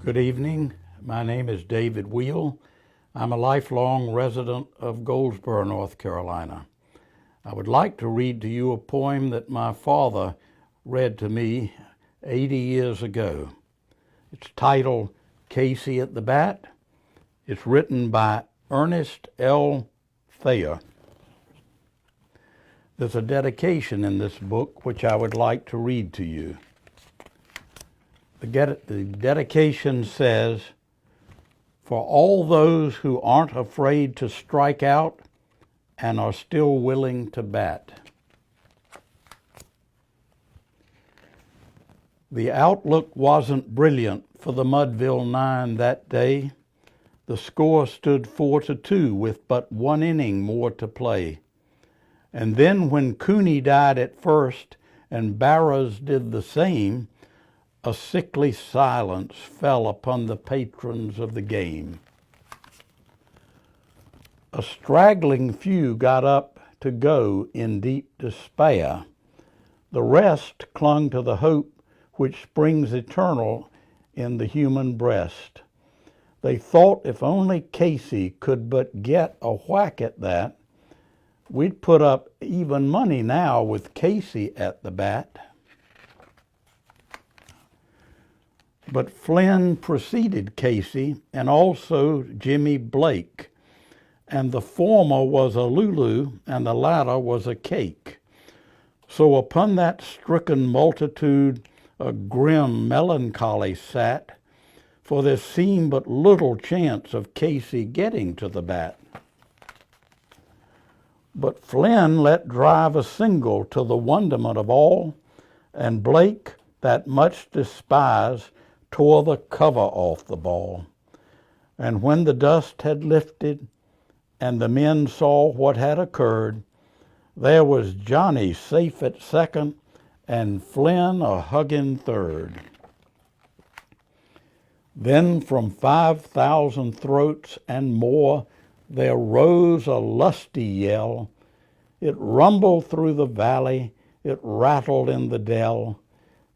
Good evening. My name is David Weil. I'm a lifelong resident of Goldsboro, North Carolina. I would like to read to you a poem that my father read to me 80 years ago. It's titled Casey at the Bat. It's written by Ernest L. Thayer. There's a dedication in this book which I would like to read to you. The dedication says, "For all those who aren't afraid to strike out and are still willing to bat." The outlook wasn't brilliant for the Mudville Nine that day. The score stood 4-2 with but one inning more to play. And then when Cooney died at first and Barrows did the same, a sickly silence fell upon the patrons of the game. A straggling few got up to go in deep despair. The rest clung to the hope which springs eternal in the human breast. They thought if only Casey could but get a whack at that, we'd put up even money now with Casey at the bat. But Flynn preceded Casey and also Jimmy Blake, and the former was a Lulu and the latter was a cake. So upon that stricken multitude a grim melancholy sat, for there seemed but little chance of Casey getting to the bat. But Flynn let drive a single to the wonderment of all, and Blake, that much despised, tore the cover off the ball. And when the dust had lifted and the men saw what had occurred, there was Johnny safe at second and Flynn a hugging third. Then from 5,000 throats and more there rose a lusty yell. It rumbled through the valley, it rattled in the dell.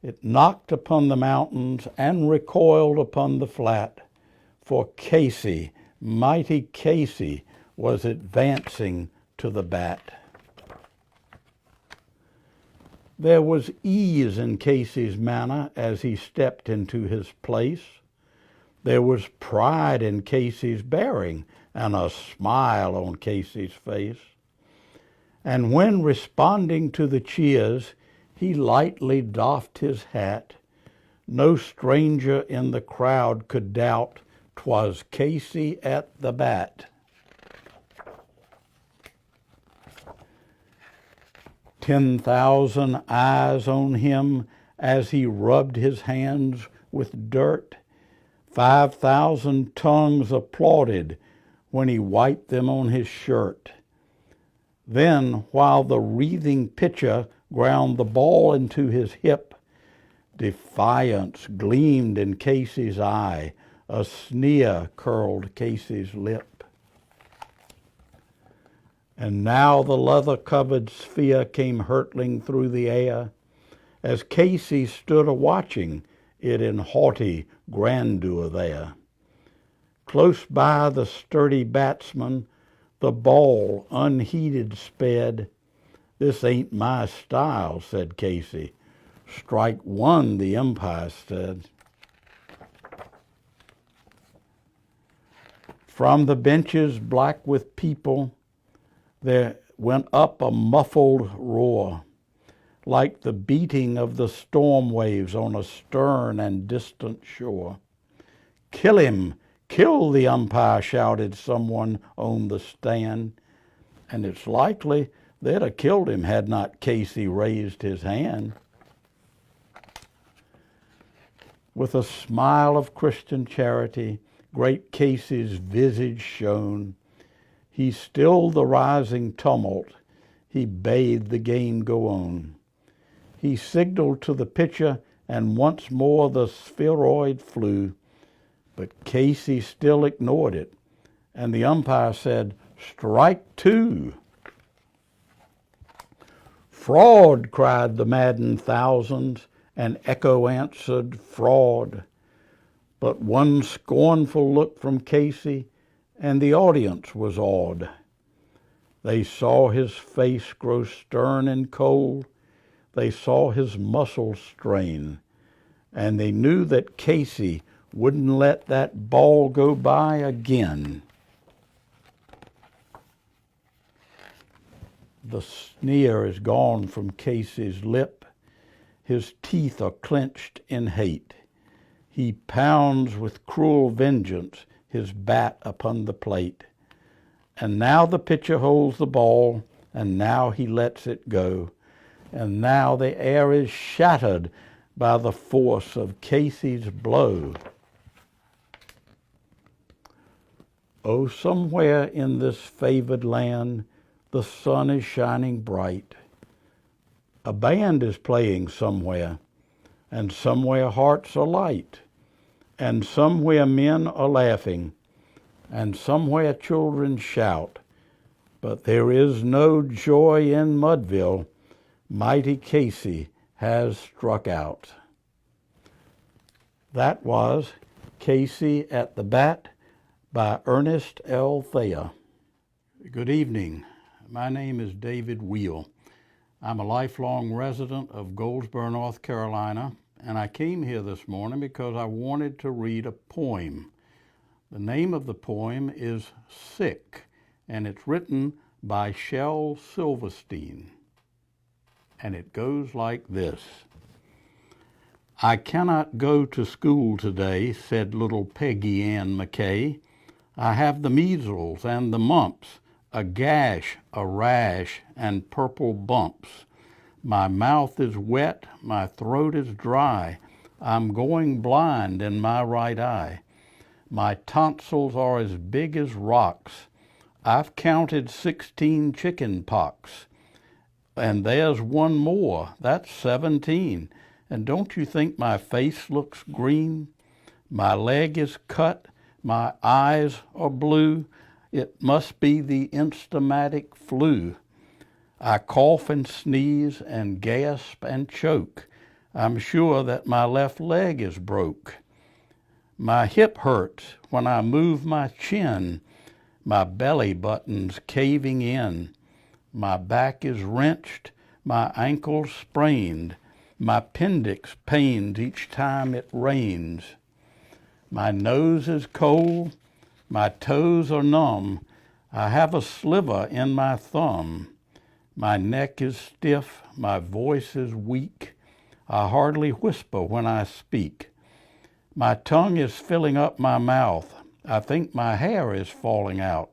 It knocked upon the mountains and recoiled upon the flat, for Casey, mighty Casey, was advancing to the bat. There was ease in Casey's manner as he stepped into his place. There was pride in Casey's bearing and a smile on Casey's face. And when responding to the cheers, he lightly doffed his hat, no stranger in the crowd could doubt 'twas Casey at the bat. 10,000 eyes on him as he rubbed his hands with dirt. 5,000 tongues applauded when he wiped them on his shirt. Then, while the wreathing pitcher ground the ball into his hip, defiance gleamed in Casey's eye, a sneer curled Casey's lip. And now the leather-covered sphere came hurtling through the air, as Casey stood a-watching it in haughty grandeur there. Close by the sturdy batsman, the ball unheeded sped. "This ain't my style," said Casey. "Strike one," the umpire said. From the benches black with people, there went up a muffled roar, like the beating of the storm waves on a stern and distant shore. "Kill him! Kill the umpire!" shouted someone on the stand, and it's likely they'd have killed him had not Casey raised his hand. With a smile of Christian charity, great Casey's visage shone. He stilled the rising tumult. He bade the game go on. He signaled to the pitcher, and once more the spheroid flew. But Casey still ignored it, and the umpire said, "Strike two." "Fraud!" cried the maddened thousands, and echo answered, "Fraud." But one scornful look from Casey, and the audience was awed. They saw his face grow stern and cold. They saw his muscles strain, and they knew that Casey wouldn't let that ball go by again. The sneer is gone from Casey's lip. His teeth are clenched in hate. He pounds with cruel vengeance his bat upon the plate. And now the pitcher holds the ball, and now he lets it go. And now the air is shattered by the force of Casey's blow. Oh, somewhere in this favored land, the sun is shining bright. A band is playing somewhere, and somewhere hearts are light, and somewhere men are laughing, and somewhere children shout. But there is no joy in Mudville. Mighty Casey has struck out. That was Casey at the Bat by Ernest L. Thayer. Good evening. My name is David Weil. I'm a lifelong resident of Goldsboro, North Carolina, and I came here this morning because I wanted to read a poem. The name of the poem is Sick, and it's written by Shel Silverstein. And it goes like this. I cannot go to school today, said little Peggy Ann McKay. I have the measles and the mumps, a gash, a rash, and purple bumps. My mouth is wet, my throat is dry. I'm going blind in my right eye. My tonsils are as big as rocks. I've counted 16 chicken pox. And there's one more, that's 17. And don't you think my face looks green? My leg is cut, my eyes are blue. It must be the instamatic flu. I cough and sneeze and gasp and choke. I'm sure that my left leg is broke. My hip hurts when I move my chin. My belly button's caving in. My back is wrenched, my ankle's sprained. My appendix pains each time it rains. My nose is cold, my toes are numb. I have a sliver in my thumb. My neck is stiff, my voice is weak. I hardly whisper when I speak. My tongue is filling up my mouth. I think my hair is falling out.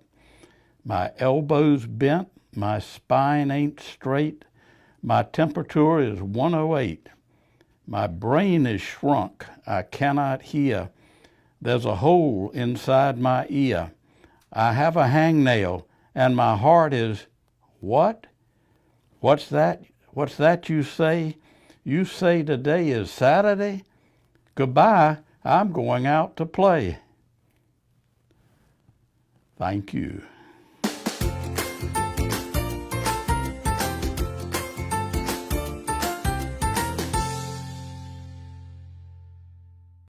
My elbow's bent, my spine ain't straight. My temperature is 108. My brain is shrunk, I cannot hear. There's a hole inside my ear. I have a hangnail, and my heart is, what? What's that? What's that you say? You say today is Saturday? Goodbye, I'm going out to play. Thank you.